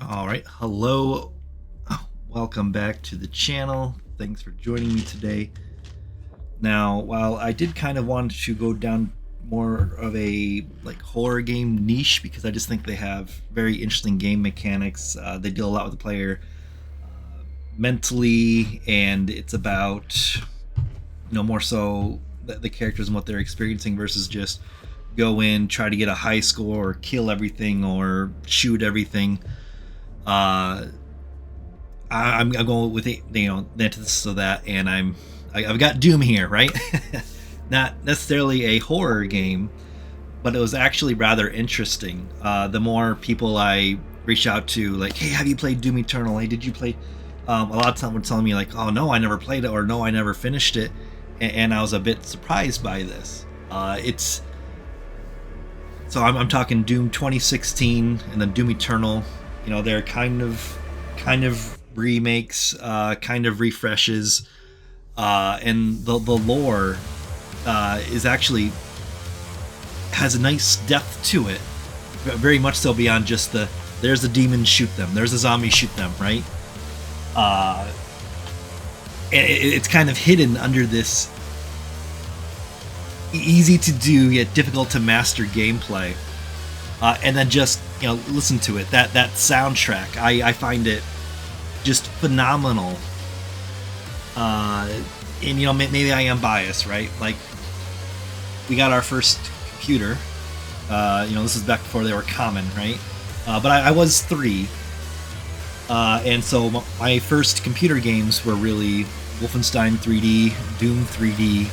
All right, hello, welcome back to the channel. Thanks for joining me today. Now, while I did kind of want to go down more of a horror game niche because I just think they have very interesting game mechanics. They deal a lot with the player mentally, and it's about more so the characters and what they're experiencing versus just go in, try to get a high score, or kill everything, or shoot everything. Uh, I'm going with the antithesis of that, and I've got Doom here, right? Not necessarily a horror game, but it was actually rather interesting. The more people I reach out to, like, hey, have you played Doom Eternal? Hey, did you play? A lot of time would telling me like, oh no, I never played it, or no, I never finished it, and I was a bit surprised by this. It's so I'm talking Doom 2016 and then Doom Eternal. They're kind of remakes, kind of refreshes, and the lore is actually has a nice depth to it, very much so beyond just there's a demon, shoot them, there's a zombie, shoot them, right? Uh, it's kind of hidden under this easy to do yet difficult to master gameplay. And then just listen to it. That soundtrack, I find it just phenomenal. And maybe I am biased, right? Like, we got our first computer. This is back before they were common, right? But I was 3, and so my first computer games were really Wolfenstein 3D, Doom 3D,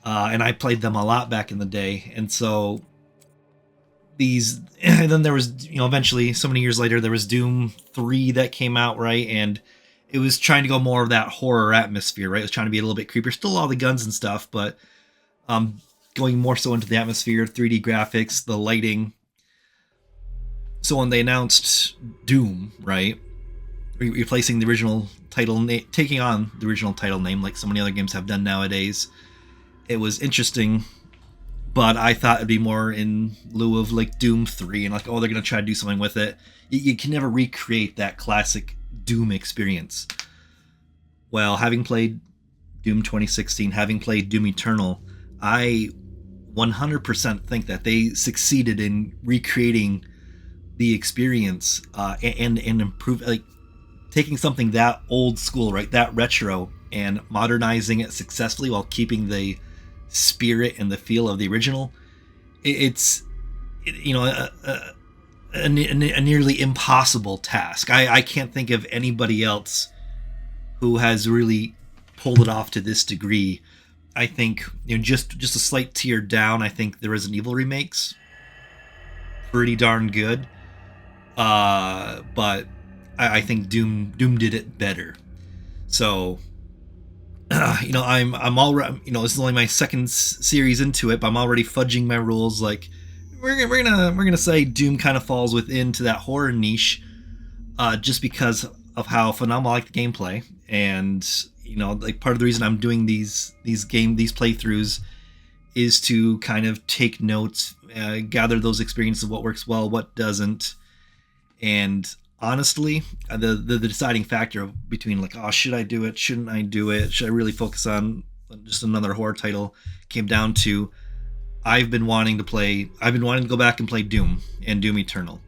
and I played them a lot back in the day. And so and then there was eventually, so many years later, there was Doom 3 that came out, right? And it was trying to go more of that horror atmosphere, right? It was trying to be a little bit creepier, still all the guns and stuff, but going more so into the atmosphere, 3D graphics, the lighting. So when they announced Doom, right, replacing the original title name, taking on the original title name like so many other games have done nowadays, it was interesting. But I thought it'd be more in lieu of like Doom 3, and like, oh, they're gonna try to do something with it. You can never recreate that classic Doom experience. Well, having played Doom 2016, having played Doom Eternal, I 100% think that they succeeded in recreating the experience, and improve, like, taking something that old school, right, that retro, and modernizing it successfully while keeping the spirit and the feel of the original. It's a nearly impossible task. I can't think of anybody else who has really pulled it off to this degree. I think just a slight tier down. I think the Resident Evil remakes pretty darn good, but I think Doom did it better. So I'm already, this is only my second series into it, but I'm already fudging my rules. Like, we're gonna say Doom kind of falls within to that horror niche, just because of how phenomenal I like the gameplay. And like, part of the reason I'm doing these playthroughs is to kind of take notes, gather those experiences of what works well, what doesn't. And honestly, the deciding factor between like, oh, should I do it, shouldn't I do it, should I really focus on just another horror title, came down to I've been wanting to go back and play Doom and Doom Eternal.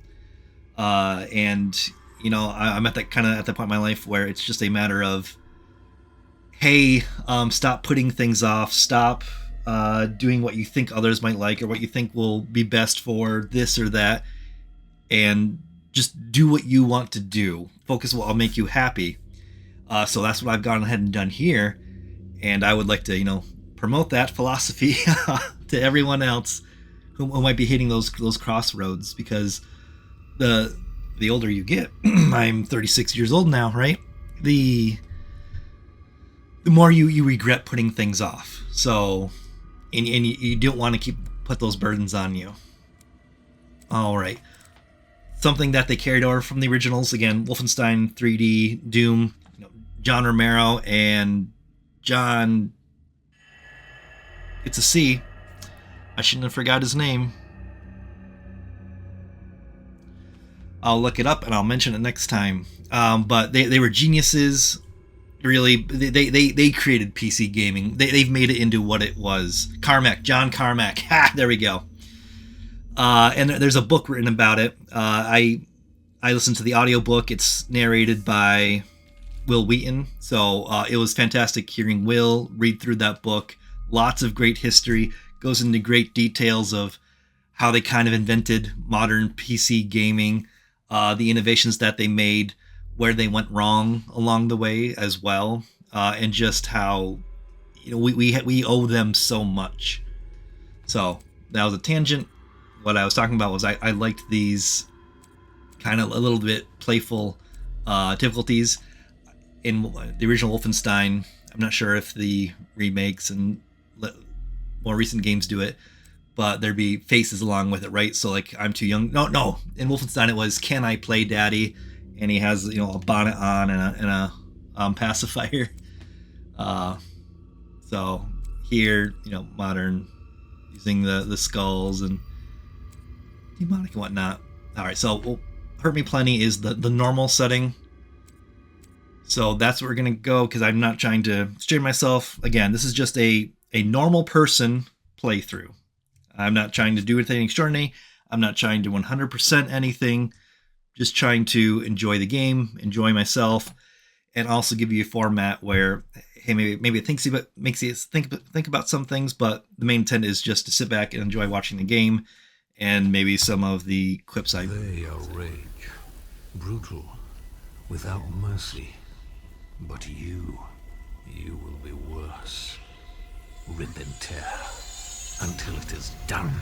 And I'm at that point in my life where it's just a matter of, hey, stop putting things off, stop doing what you think others might like or what you think will be best for this or that, and just do what you want to do. Focus what will make you happy. So that's what I've gone ahead and done here, and I would like to promote that philosophy to everyone else who might be hitting those crossroads, because the older you get, I'm 36 years old now, right? The more you regret putting things off. So, and you don't want to put those burdens on you. All right. Something that they carried over from the originals, again, Wolfenstein 3D, Doom, John Romero and John. It's a C. I shouldn't have forgot his name. I'll look it up and I'll mention it next time. But they were geniuses. Really, they created PC gaming. They've made it into what it was. John Carmack. Ha! There we go. And there's a book written about it. I listened to the audiobook. It's narrated by Will Wheaton. So it was fantastic hearing Will read through that book. Lots of great history. Goes into great details of how they kind of invented modern PC gaming, the innovations that they made, where they went wrong along the way as well, and just how we owe them so much. So that was a tangent. What I was talking about was I liked these kind of a little bit playful difficulties in the original Wolfenstein. I'm not sure if the remakes and more recent games do it, but there'd be faces along with it, right? So like, I'm too young. No. In Wolfenstein, it was, "Can I play, Daddy?" And he has a bonnet on and a pacifier. So here, modern, using the skulls and demonic and whatnot. All right, so Hurt Me Plenty is the normal setting. So that's where we're gonna go, because I'm not trying to strain myself. Again, this is just a normal person playthrough. I'm not trying to do anything extraordinary. I'm not trying to 100% anything. Just trying to enjoy the game, enjoy myself, and also give you a format where, hey, maybe it makes you think about some things, but the main intent is just to sit back and enjoy watching the game, and maybe some of the clips They are rage, brutal, without mercy. But you will be worse. Rip and tear until it is done.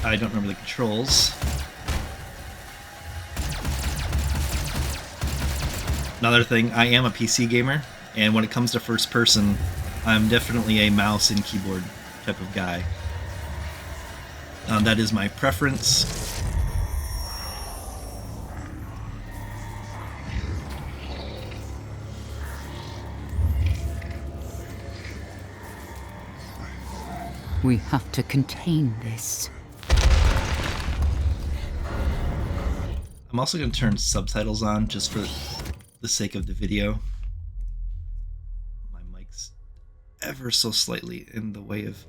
I don't remember the controls. Another thing, I am a PC gamer, and when it comes to first person, I'm definitely a mouse and keyboard type of guy. That is my preference. We have to contain this. I'm also going to turn subtitles on just for the sake of the video. My mic's ever so slightly in the way of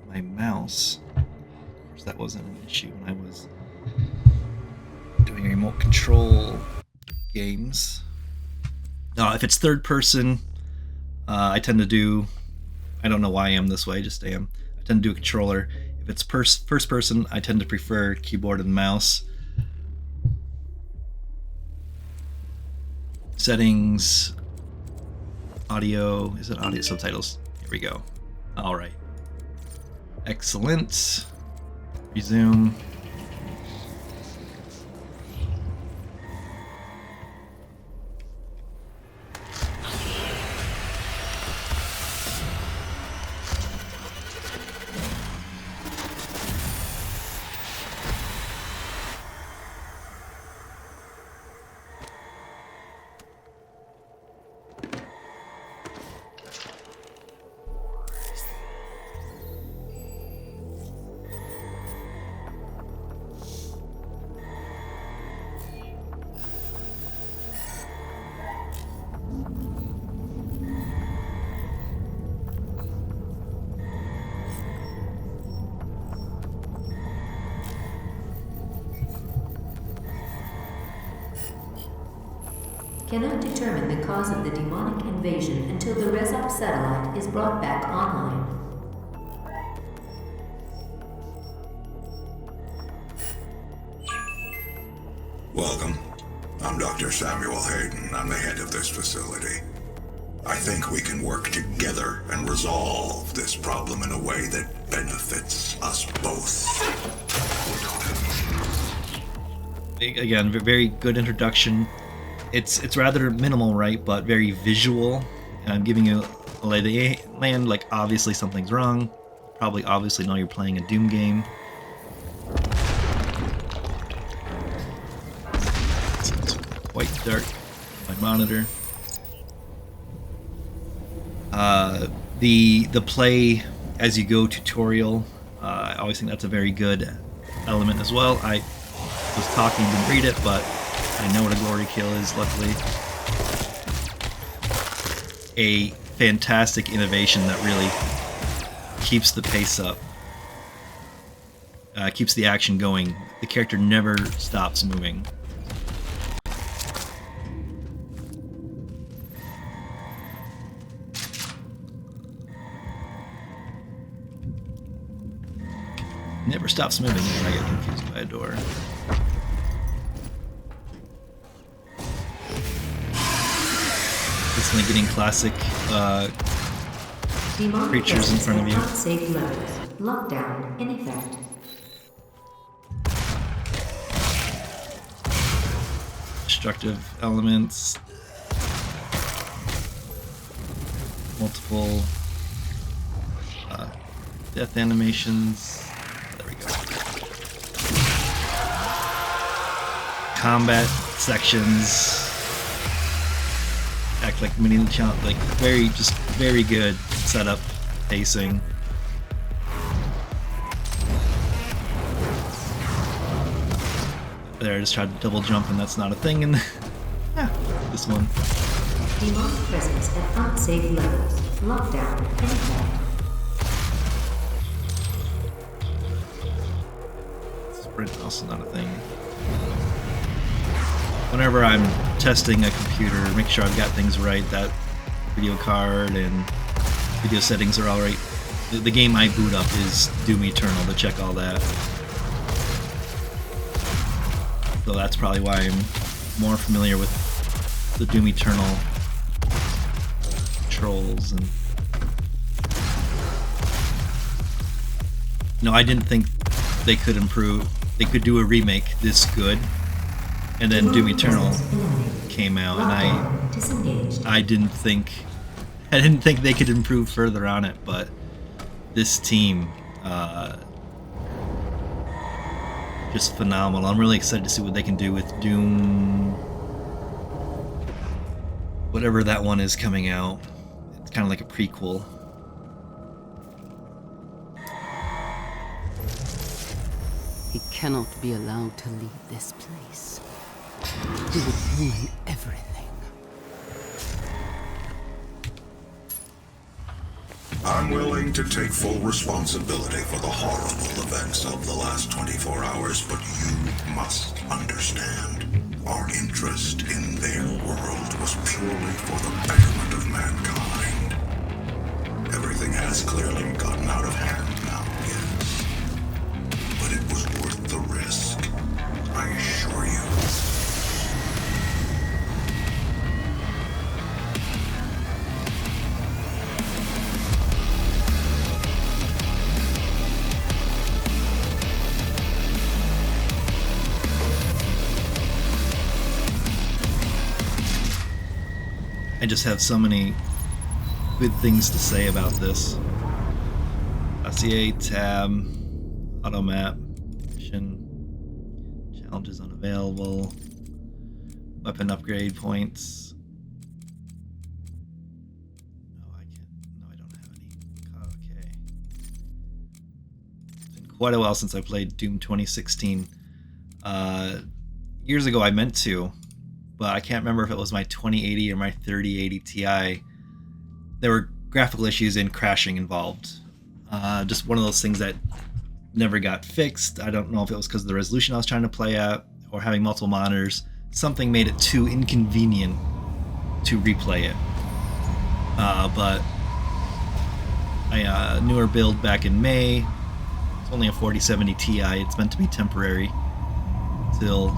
my mouse. Of course, that wasn't an issue when I was doing remote control games. If it's third person, I tend to do... I don't know why I am this way, just am. I tend to do a controller. If it's first person, I tend to prefer keyboard and mouse. Settings, audio, is it audio subtitles? Here we go. All right. Excellent. Resume. Cannot determine the cause of the demonic invasion until the Resop satellite is brought back online. Welcome. I'm Dr. Samuel Hayden. I'm the head of this facility. I think we can work together and resolve this problem in a way that benefits us both. again, very good introduction. It's rather minimal, right, but very visual. I'm giving you a lay of the land, like obviously something's wrong. Probably obviously know you're playing a Doom game. It's quite dark on my monitor. The play as you go tutorial, I always think that's a very good element as well. I was talking, didn't read it, but I know what a glory kill is, luckily. A fantastic innovation that really keeps the pace up. Keeps the action going. The character never stops moving. Never stops moving when I get confused by a door. Instantly getting classic creatures in front of you. Safe levels. Lockdown in effect. Destructive elements. Multiple death animations. There we go. Combat sections. Act like mini challenge, like very good setup, pacing. There, I just tried to double jump and that's not a thing in this one. Demonic presence at unsafe levels. Lockdown in effect. Sprint also not a thing. Whenever I'm testing a computer, make sure I've got things right, that video card and video settings are all right. The game I boot up is Doom Eternal to check all that. So that's probably why I'm more familiar with the Doom Eternal controls. And no, I didn't think they could improve. They could do a remake this good. And then Doom Eternal came out, and I didn't think they could improve further on it. But this team, just phenomenal. I'm really excited to see what they can do with Doom, whatever that one is coming out. It's kind of like a prequel. He cannot be allowed to leave this place. He would ruin everything. I'm willing to take full responsibility for the horrible events of the last 24 hours, but you must understand. Our interest in their world was purely for the betterment of mankind. Everything has clearly gotten out of hand now, yes. But it was worth the risk, I assure you. I just have so many good things to say about this. Dossier, tab, auto map, mission, challenges unavailable, weapon upgrade points. No, I can't. No, I don't have any. Okay. It's been quite a while since I played Doom 2016. Years ago I meant to, but I can't remember if it was my 2080 or my 3080 Ti. There were graphical issues and crashing involved. Just one of those things that never got fixed. I don't know if it was because of the resolution I was trying to play at or having multiple monitors. Something made it too inconvenient to replay it. But a newer build back in May. It's only a 4070 Ti. It's meant to be temporary till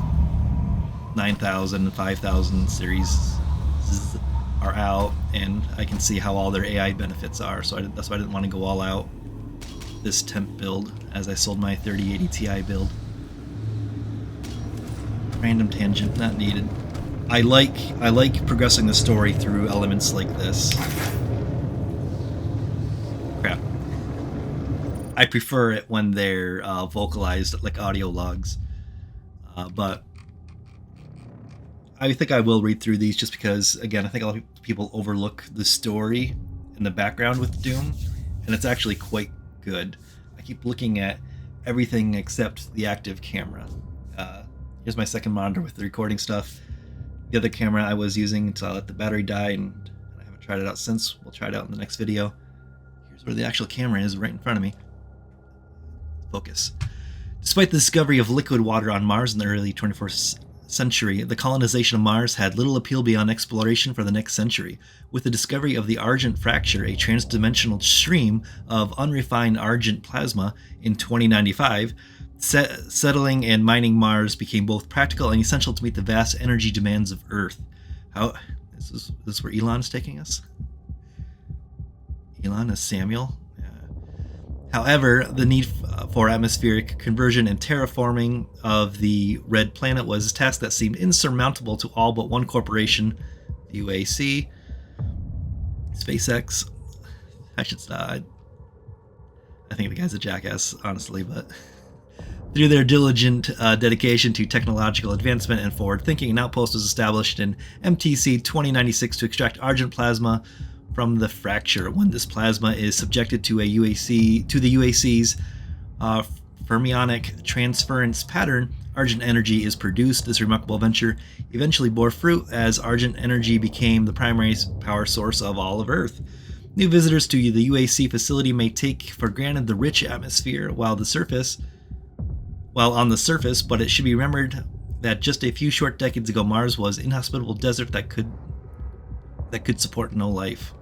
9000 and 5000 series are out, and I can see how all their AI benefits are, so that's why I didn't want to go all out this temp build as I sold my 3080 Ti build. Random tangent, not needed. I like progressing the story through elements like this. Crap. I prefer it when they're vocalized, like audio logs. But I think I will read through these just because, again, I think a lot of people overlook the story in the background with Doom, and it's actually quite good. I keep looking at everything except the active camera. Here's my second monitor with the recording stuff. The other camera I was using until I let the battery die, and I haven't tried it out since. We'll try it out in the next video. Here's where the actual camera is, right in front of me. Focus. Despite the discovery of liquid water on Mars in the early 24th century, the colonization of Mars had little appeal beyond exploration for the next century. With the discovery of the Argent Fracture, a transdimensional stream of unrefined Argent plasma, in 2095, settling and mining Mars became both practical and essential to meet the vast energy demands of Earth. How this is where Elon's taking us? Elon is Samuel? However, the need for atmospheric conversion and terraforming of the Red Planet was a task that seemed insurmountable to all but one corporation, the UAC. SpaceX. I should stop. I think the guy's a jackass, honestly, but through their diligent dedication to technological advancement and forward thinking, an outpost was established in MTC 2096 to extract Argent plasma from the fracture. When this plasma is subjected to the UAC's fermionic transference pattern, Argent energy is produced. This remarkable venture eventually bore fruit as Argent energy became the primary power source of all of Earth. New visitors to the UAC facility may take for granted the rich atmosphere while on the surface, but it should be remembered that just a few short decades ago, Mars was an inhospitable desert that could support no life.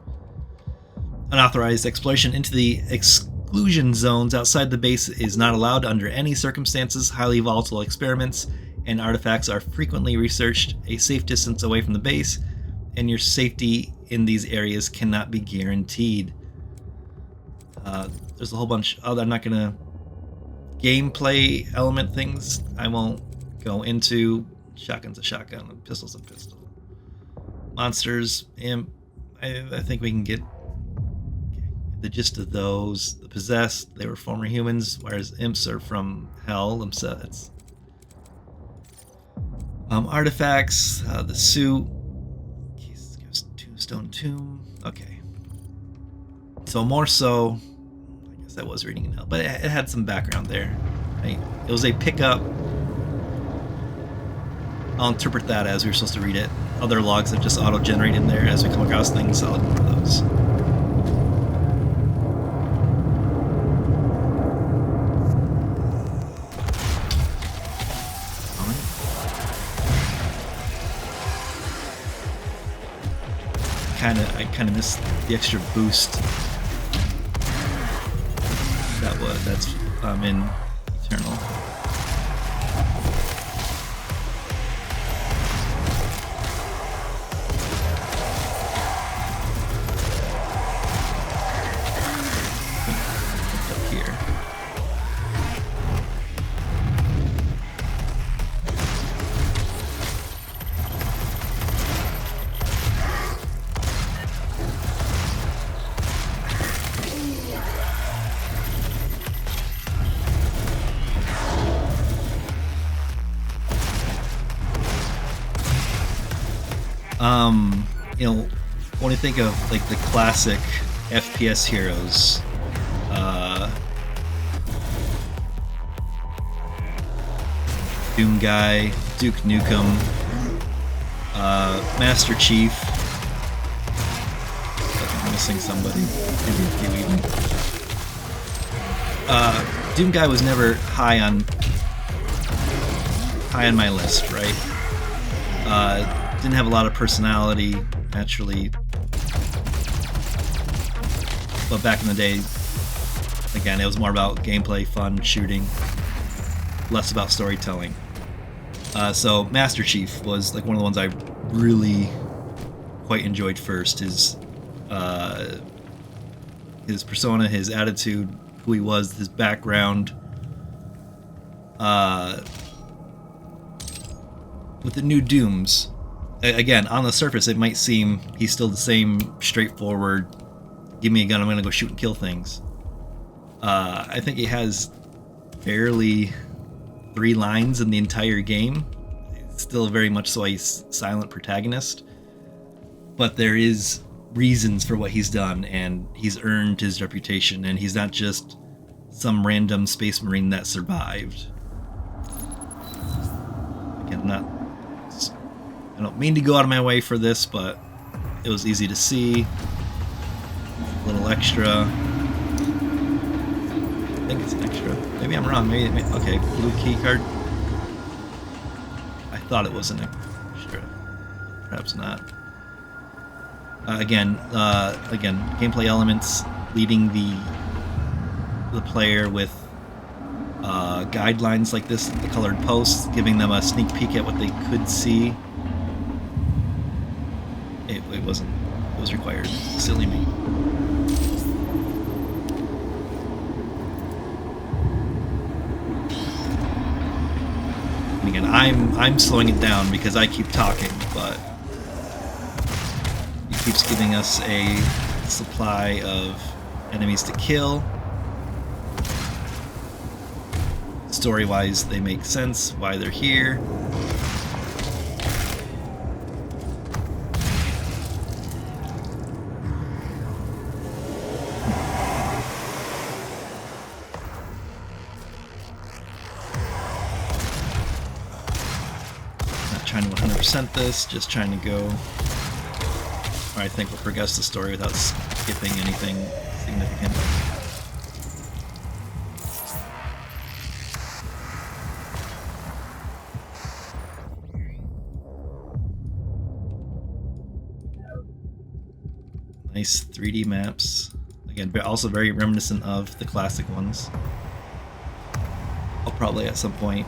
Unauthorized exploration into the exclusion zones outside the base is not allowed under any circumstances. Highly volatile experiments and artifacts are frequently researched a safe distance away from the base, and your safety in these areas cannot be guaranteed. There's a whole bunch. I'm not gonna gameplay element things. I won't go into. Shotgun's a shotgun, and pistol's a pistol. Monsters, imp. I think we can get the gist of those. The possessed, they were former humans, whereas imps are from hell themselves. Artifacts, the suit. Tombstone tomb. Okay. So more so, I guess I was reading it now, but it had some background there. Right? It was a pickup. I'll interpret that as we were supposed to read it. Other logs that just auto-generate in there as we come across things. I'll look for those. I kind of missed the extra boost. That's in Eternal. Up here. When you think of like the classic FPS heroes, Doom Guy, Duke Nukem, Master Chief. I'm missing somebody. Maybe a few even. Doom Guy was never high on my list, right? Didn't have a lot of personality, naturally. But back in the day, again, it was more about gameplay, fun, shooting, less about storytelling. So Master Chief was like one of the ones I really quite enjoyed first. His persona, his attitude, who he was, his background. with the new Dooms, again, on the surface, it might seem he's still the same straightforward, give me a gun, I'm gonna go shoot and kill things. I think he has barely 3 lines in the entire game. It's still very much so a silent protagonist, but there is reasons for what he's done, and he's earned his reputation, and he's not just some random space marine that survived. Again, I don't mean to go out of my way for this, but it was easy to see. A little extra. I think it's an extra. Maybe I'm wrong. Maybe okay. Blue key card. I thought it was an extra. Perhaps not. Again, gameplay elements leading the player with guidelines like this, the colored posts, giving them a sneak peek at what they could see. It wasn't. It was required. Silly me. And again, I'm slowing it down because I keep talking, but it keeps giving us a supply of enemies to kill. Story-wise, they make sense why they're here. Not trying to 100% this, just trying to go where I think will progress the story without skipping anything significant. Nice 3D maps. Again, but also very reminiscent of the classic ones. I'll probably at some point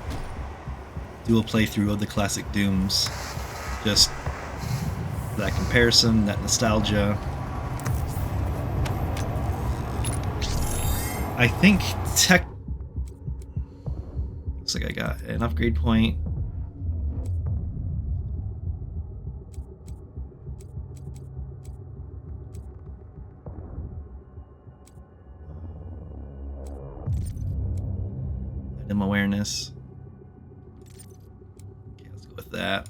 do a playthrough of the classic Dooms. Just that comparison, that nostalgia. I think looks like I got an upgrade point. Item awareness. Okay, let's go with that.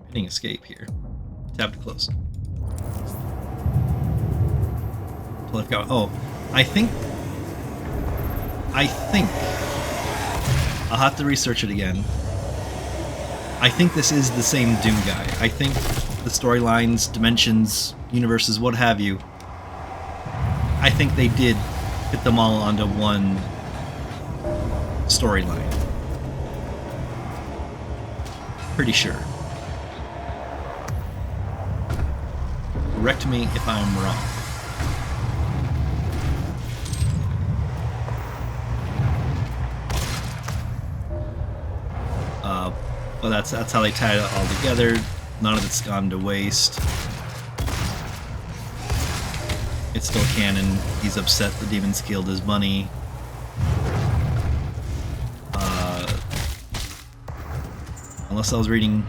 Hitting escape here. Tab to close. Oh, I think I'll have to research it again. I think this is the same Doom guy. I think the storylines, dimensions, universes, what have you, I think they did fit them all onto one storyline. Pretty sure. Correct me if I'm wrong. But that's how they tied it all together. None of it's gone to waste. It's still canon. He's upset the demons killed his money. Unless I was reading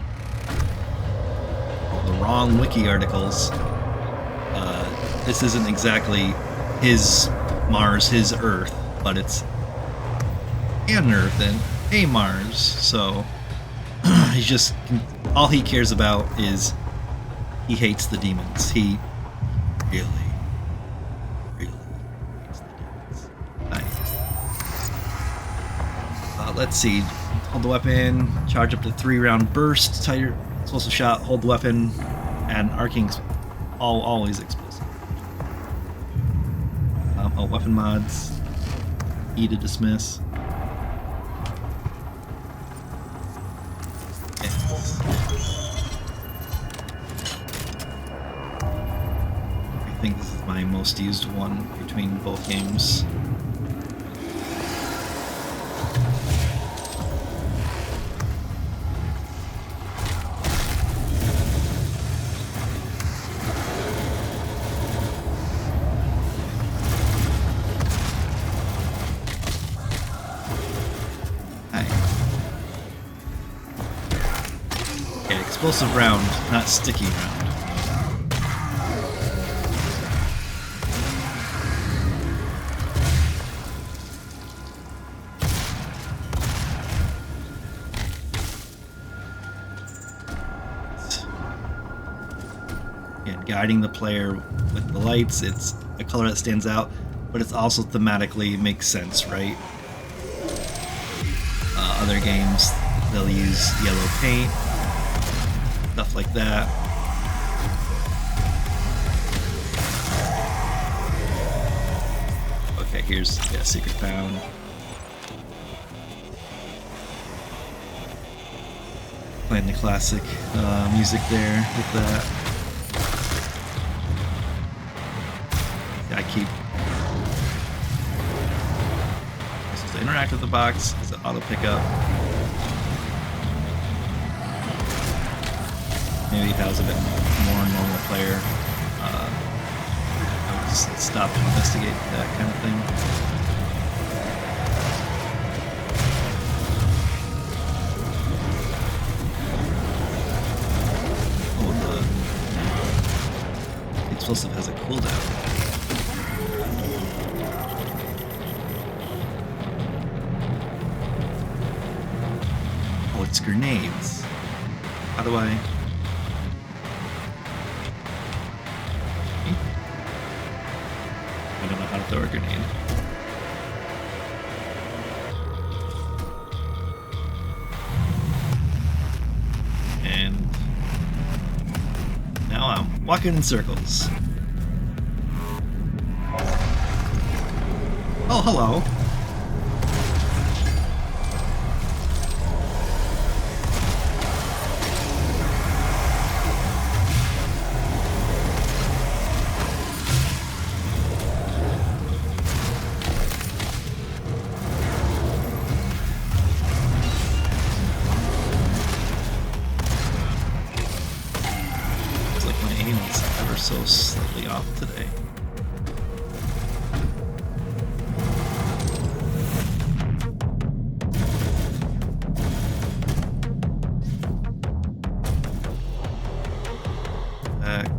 the wrong wiki articles, this isn't exactly his Mars, his Earth, but it's an Earth and a Mars, so he's just, all he cares about is he hates the demons. He really hates the demons. Nice. Let's see. Hold the weapon, charge up to 3-round burst, tighter explosive shot, hold the weapon, add an arcing, always explosive. Weapon mods, E to dismiss. Yes. I think this is my most used one between both games. explosive round, not sticky round. And guiding the player with the lights, it's a color that stands out, but it's also thematically makes sense, right? Other games, they'll use yellow paint, stuff like that. Okay, here's Secret Pound. Playing the classic music there with that. I keep. This is to interact with the box. Is it auto pickup? Maybe if I was a bit more normal player, I would just stop to investigate that kind of thing. Oh, the explosive has a cooldown. It's grenades. How do I... I don't know how to throw a grenade. And now I'm walking in circles. Oh, hello. So slightly off today. Back.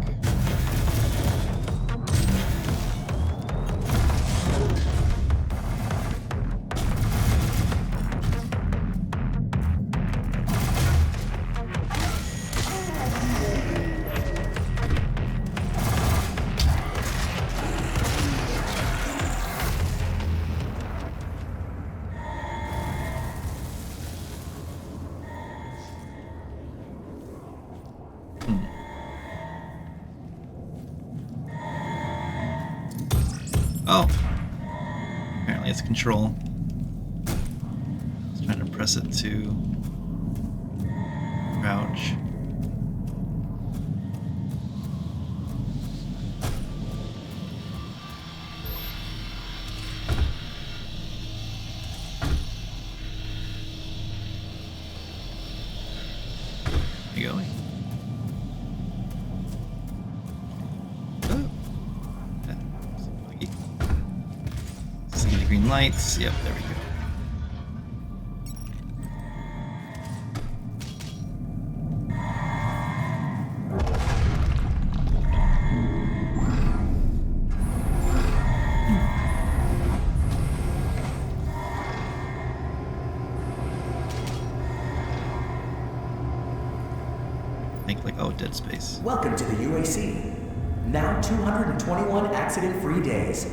Oh, apparently it's control. I was trying to press it to crouch. Where are you going? Green lights. Yep, there we go. Think like, oh, Dead Space. Welcome to the UAC. Now 221 accident-free days.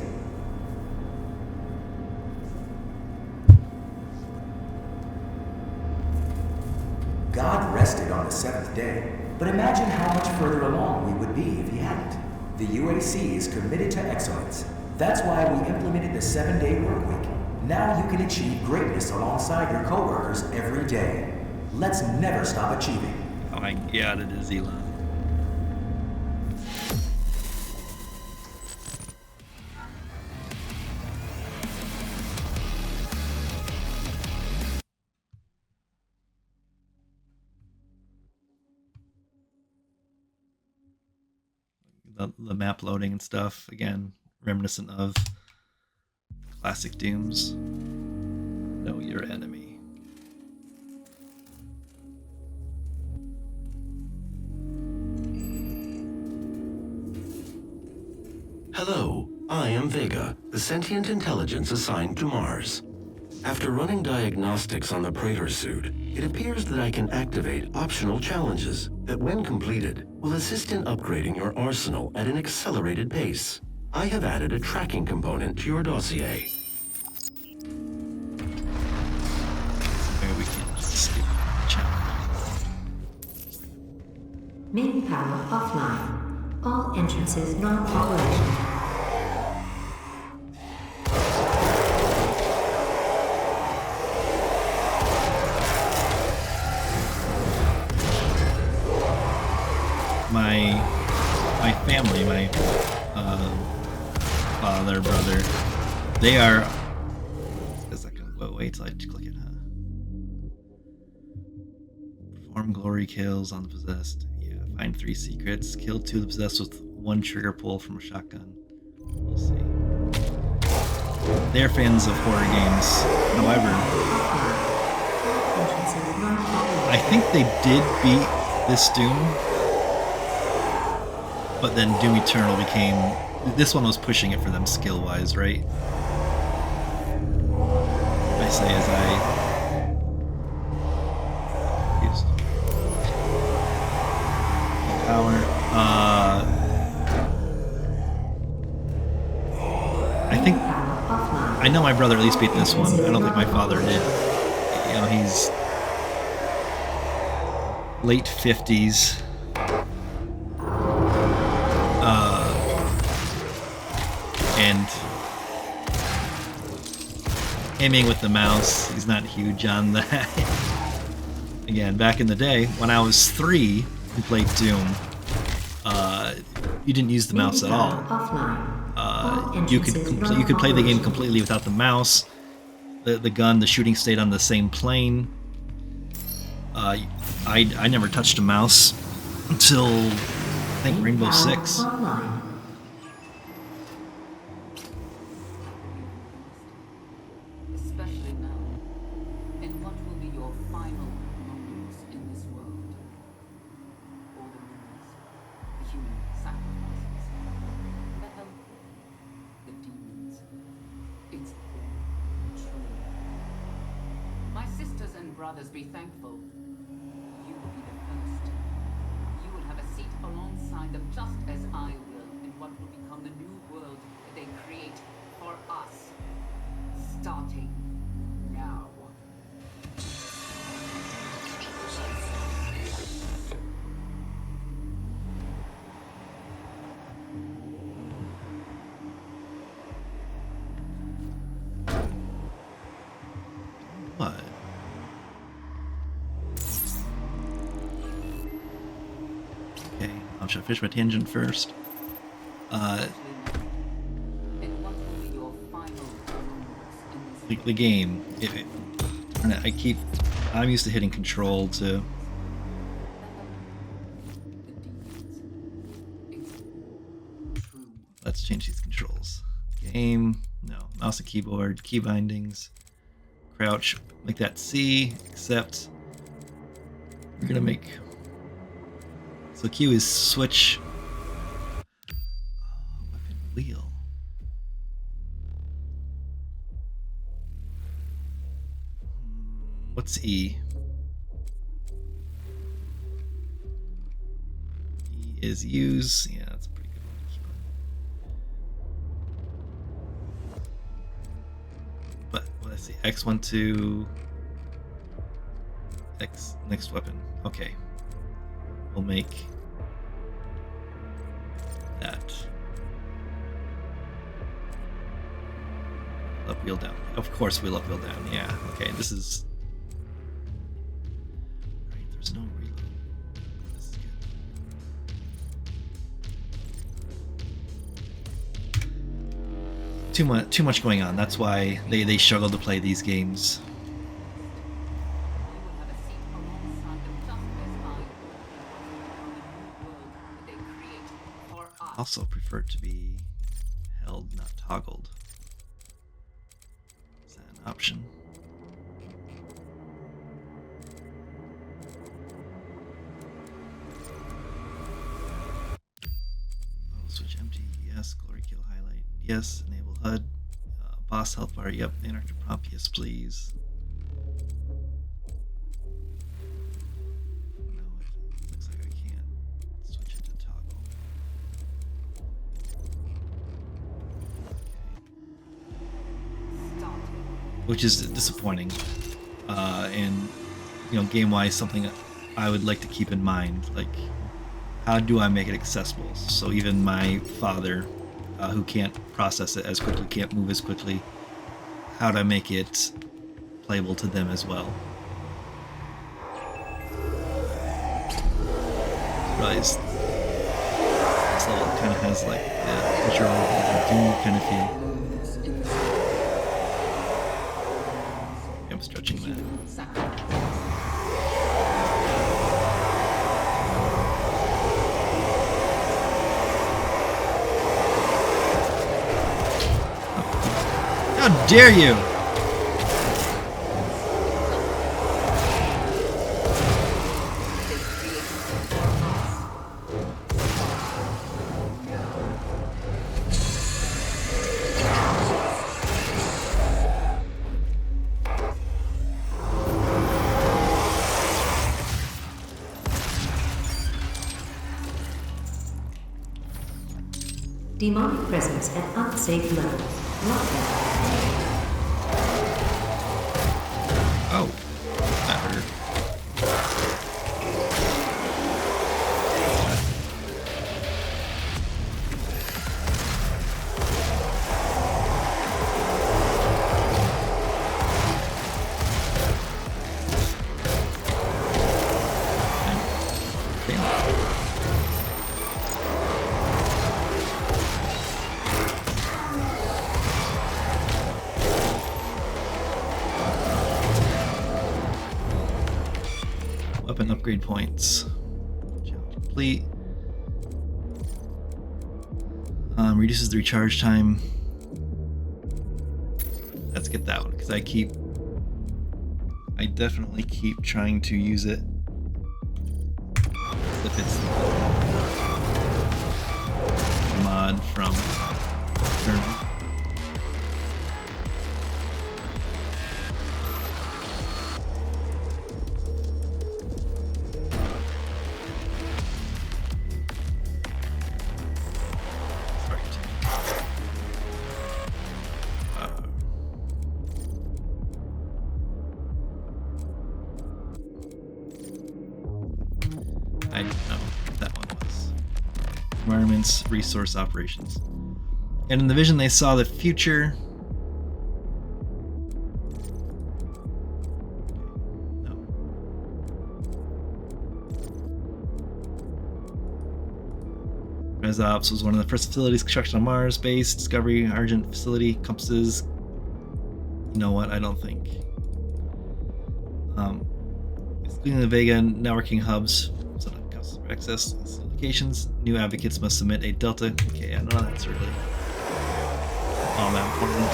God rested on the seventh day, but imagine how much further along we would be if he hadn't. The UAC is committed to excellence. That's why we implemented the 7-day work week. Now you can achieve greatness alongside your coworkers every day. Let's never stop achieving. Oh my god, it is Elon. The map loading and stuff, again, reminiscent of classic Dooms. Know your enemy. Hello, I am Vega, the sentient intelligence assigned to Mars. After running diagnostics on the Praetor suit, it appears that I can activate optional challenges that, when completed, will assist in upgrading your arsenal at an accelerated pace. I have added a tracking component to your dossier. Maybe we can skip the challenge. Main power offline. All entrances non-operational. My family, my father, brother, they are. Is that gonna wait till I click it? Huh? Perform glory kills on the possessed. Yeah, find 3 secrets. Kill 2 of the possessed with 1 trigger pull from a shotgun. We'll see. They're fans of horror games. However, I think they did beat this Doom. But then Doom Eternal became... This one was pushing it for them skill-wise, right? I say as I... Used. Power. I think... I know my brother at least beat this one. I don't think my father did. You know, he's... late 50s. And aiming with the mouse, he's not huge on that. Again, back in the day, when I was 3 and played Doom, you didn't use the mouse at all. You could play the game completely without the mouse. The gun, the shooting stayed on the same plane. I never touched a mouse until I think Rainbow Six. Brothers, be thankful. You will be the first. You will have a seat alongside them, just as I will, in what will become the new world that they create for us. Starting now. What? Should I finish my tangent first? The game. I'm used to hitting control to. Let's change these controls. Game. No. Mouse and keyboard. Key bindings. Crouch. Make that C. Except. We're gonna make. So Q is switch. Weapon wheel. What's E? E is use. Yeah, that's a pretty good one. But let's see. X12. X next weapon. Okay. We'll make that up wheel down. Of course we'll up wheel down. Yeah. Okay. This is right. There's no reload. This is good. Too much going on. That's why they struggle to play these games. Also prefer it to be held, not toggled. Is that an option? Oh, switch empty, yes. Yes. Glory kill highlight. Yes. Enable HUD. Boss health bar. Yep. Anarchic prompt. Yes, please. No, it looks like I can't switch it to toggle. Which is disappointing. And game-wise, something I would like to keep in mind. Like, how do I make it accessible? So even my father, who can't process it as quickly, can't move as quickly, how do I make it playable to them as well? Realize this level kind of has like the visual Doom kind of feel. I'm stretching that. How dare you! Demonic presence at unsafe levels. Lockdown. Oh, that hurt. Weapon upgrade points. Challenge complete. Reduces the recharge time. Let's get that one because I definitely keep trying to use it. If it's a mod from Eternal. I don't know what that one was. Environments, resource operations. And in the vision they saw the future. No. Resops was one of the first facilities construction on Mars base. Discovery, Argent facility, compasses. You know what? I don't think. Excluding the Vega networking hubs. Access locations. New advocates must submit a Delta. Okay, I know that's really all that important.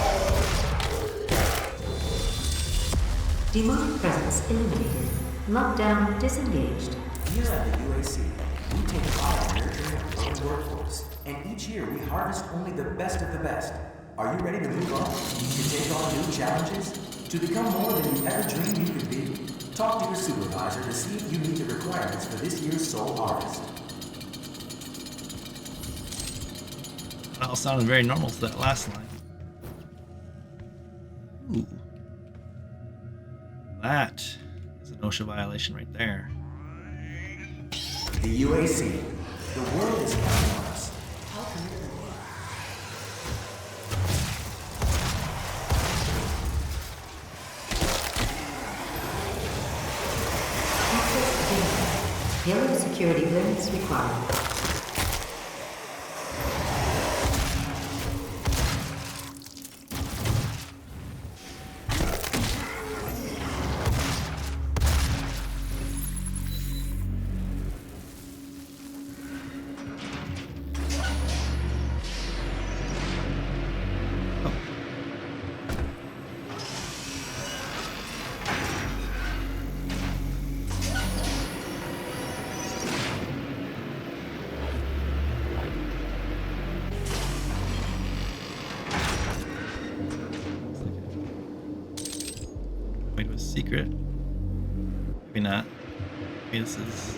Demonic presence eliminated. Lockdown disengaged. Here at the UAC, we take pride in nurturing our growing workforce, and each year we harvest only the best of the best. Are you ready to move on? To take on new challenges? To become more than you ever dreamed you could be? Talk to your supervisor to see if you meet the requirements for this year's soul harvest. That all sounded very normal to that last line. Ooh. That is an OSHA violation right there. The UAC. The world is counting on us. Yellow security clearance required. secret? Maybe not. Maybe this is...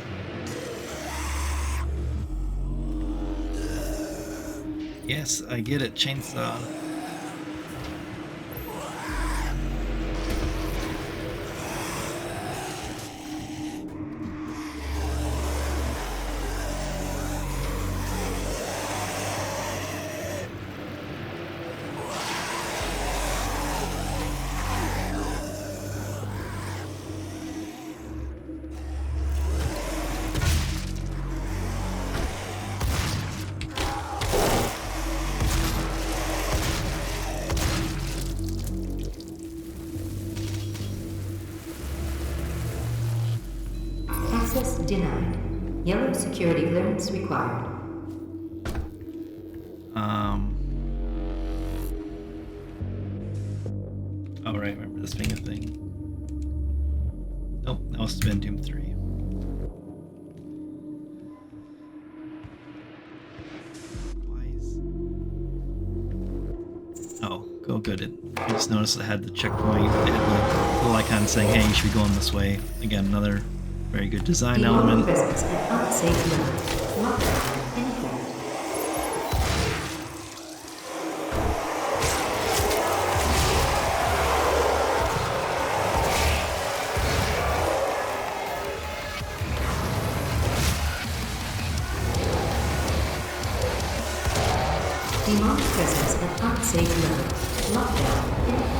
Yes, I get it, chainsaw. Access denied. Yellow security clearance required. Oh, right, remember this being a thing. Nope, that must have been Doom 3. Why is... Oh, go good. I just noticed it had the checkpoint. It had the little icon saying, hey, you should be going this way. Again, another very good design element. Presence at unsafe limit. Lockdown in effect. Demonic presence at unsafe limit. Lockdown in effect.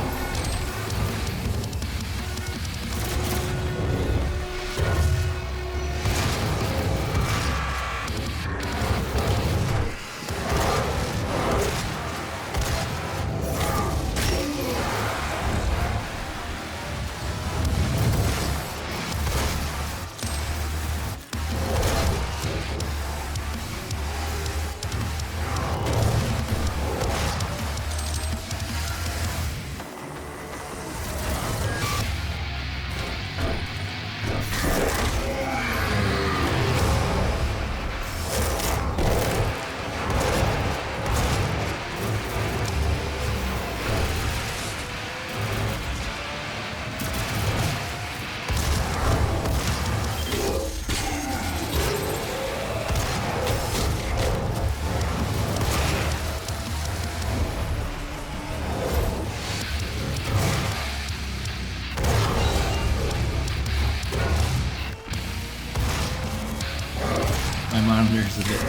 My monitor's a bit...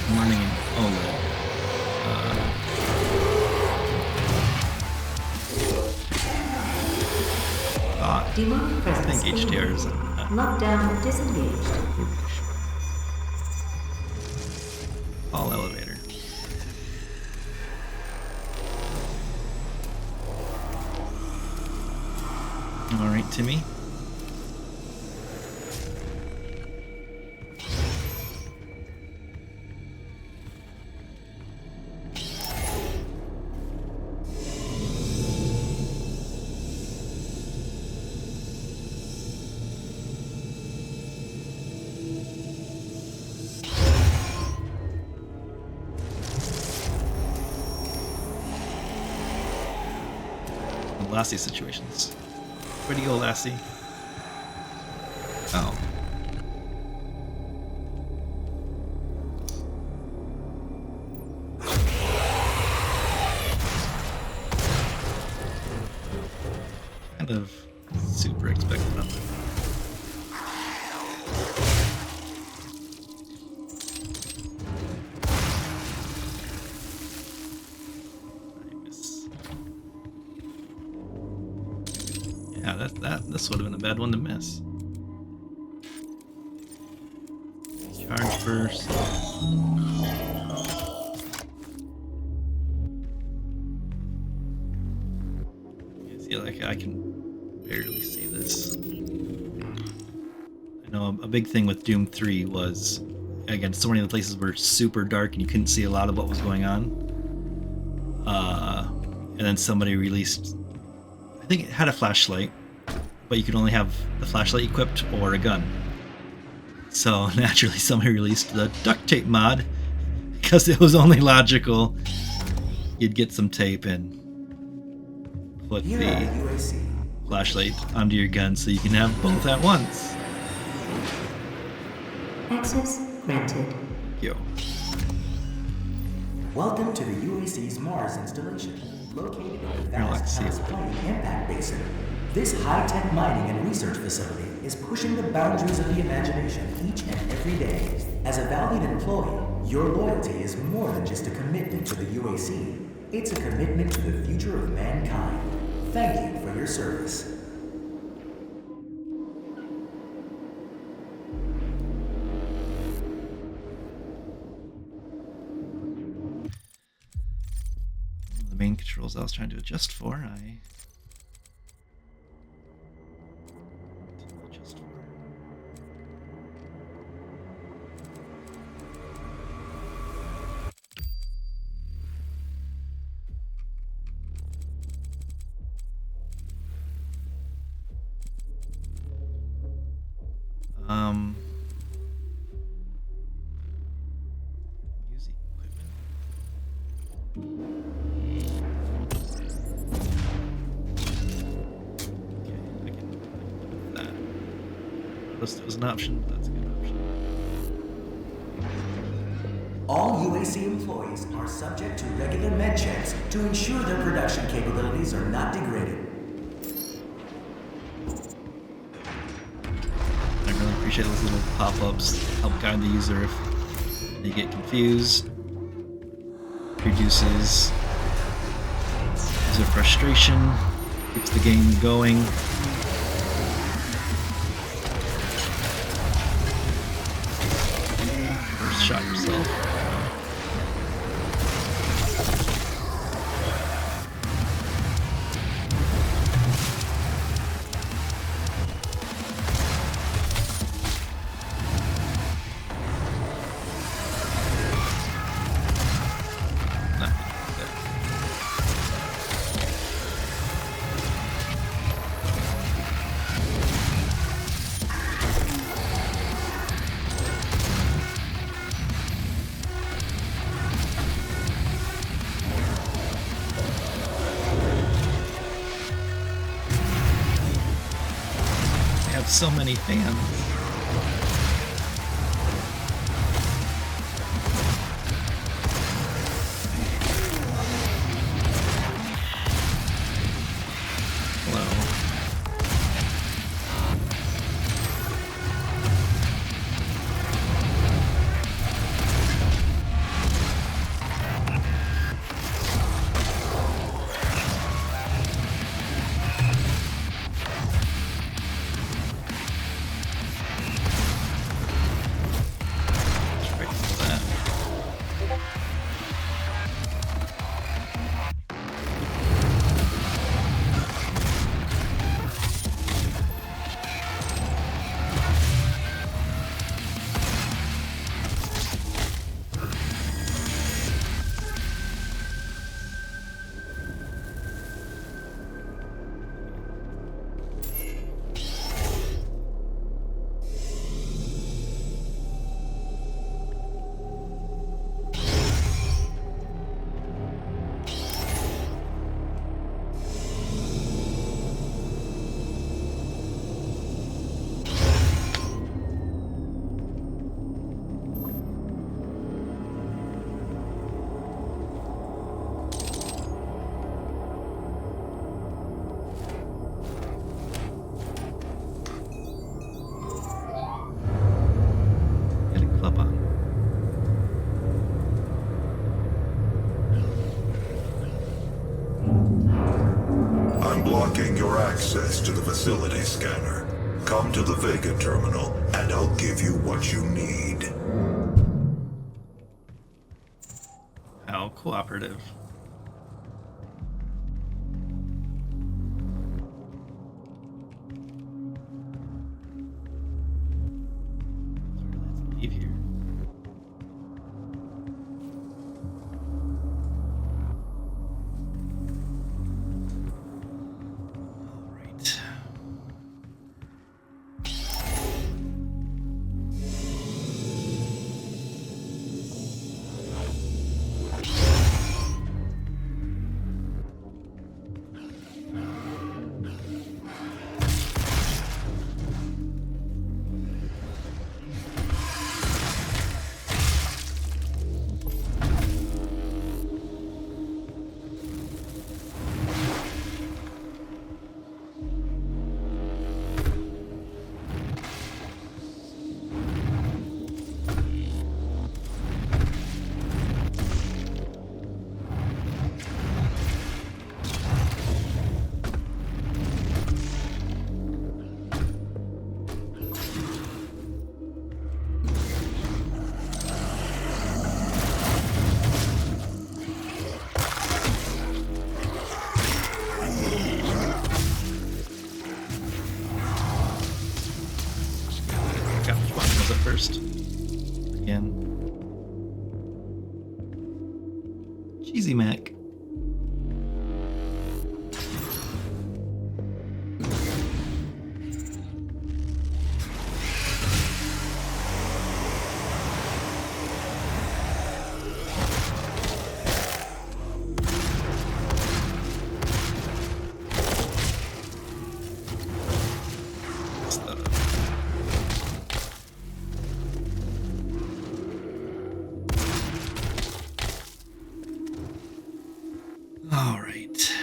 I'm running in OLED. Demonic I presence think HDR is... Lockdown disengaged. All elevator. Alright, Timmy. Lassie situations. Where'd you go, Lassie? Oh. Kind of super expected of it. Yeah, this would have been a bad one to miss. Charge first. You see, like, I can barely see this. I know a big thing with Doom 3 was, again, so many of the places were super dark and you couldn't see a lot of what was going on. And then somebody released, I think it had a flashlight, but you could only have the flashlight equipped or a gun. So naturally somebody released the duct tape mod because it was only logical you'd get some tape and put Here the at the UAC, flashlight onto your gun so you can have both at once. Access granted. Yo. welcome to the UAC's Mars installation, located in the You're like vast to see it. House Plain Impact Basin. This high-tech mining and research facility is pushing the boundaries of the imagination each and every day. As a valued employee, your loyalty is more than just a commitment to the UAC. It's a commitment to the future of mankind. Thank you for your service. The main controls I was trying to adjust for, I didn't adjust for. Music equipment. Okay, I can put that. Noticed it was an option, but that's a good option. All UAC employees are subject to regular med checks to ensure their production capabilities are not degraded. I really appreciate those little pop-ups to help guide the user if they get confused. Reduces user frustration, keeps the game going. First shot yourself. They have so many fans. Blocking your access to the facility scanner. Come to the Vega terminal, and I'll give you what you need. How cooperative. Let's leave here. first. Again. Cheesy Mac. All right.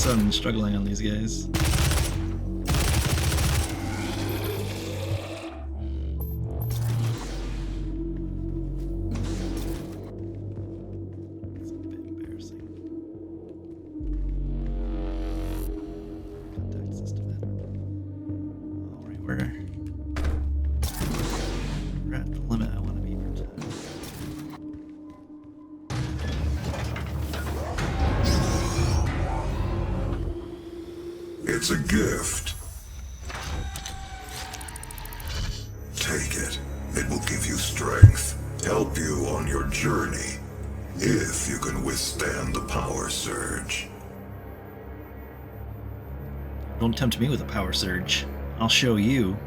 I'm struggling on these guys. It's a bit embarrassing. Contact system admin. Alright, we're at the limit I want to be for time. It's a gift. Take it. It will give you strength, help you on your journey, if you can withstand the power surge. Don't tempt me with a power surge. I'll show you.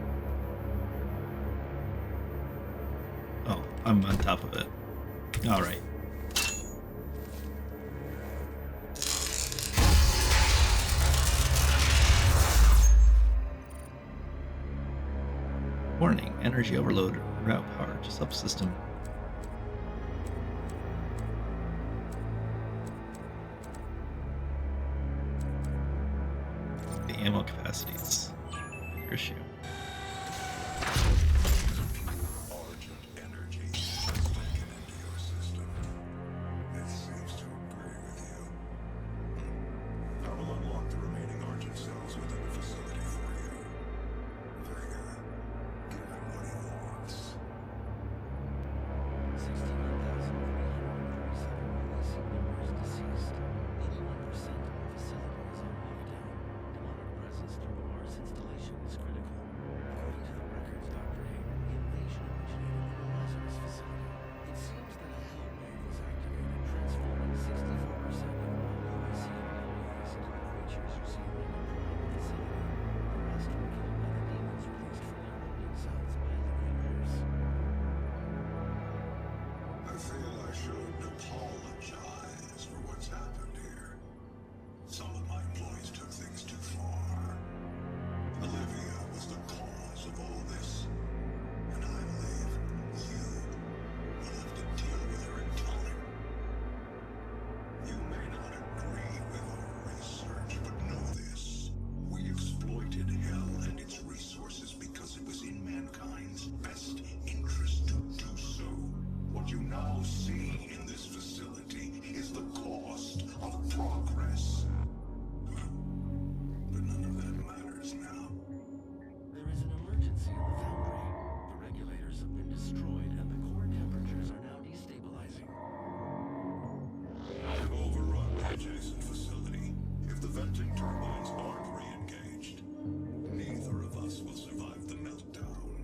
Oh, I'm on top of it. Alright. Warning, energy overload, route power to subsystem. The ammo capacities. Bigger issue. Argent energy has taken into your system. It seems to agree with you. I will unlock the remaining Argent cells within the facility for you. Vega, give him what he wants. 61,337 releasing members deceased. 81% of the facility is on lockdown. Demonic presence through Mars installation is critical. adjacent facility. If the venting turbines aren't re-engaged, neither of us will survive the meltdown.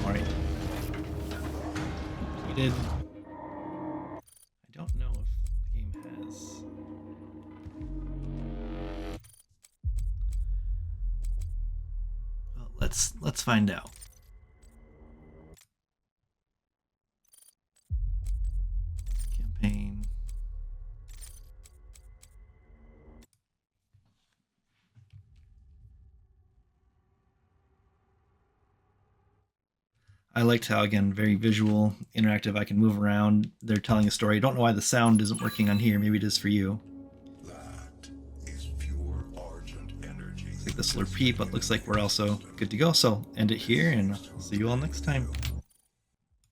Alright. We did. I don't know if the game has. Well, let's find out. Campaign. I liked how, again, very visual, interactive. I can move around. They're telling a story. I don't know why the sound isn't working on here. Maybe it is for you. That is pure Argent energy. It's like the slurpee, but looks like we're also good to go. So end it here, and I'll see you all next time.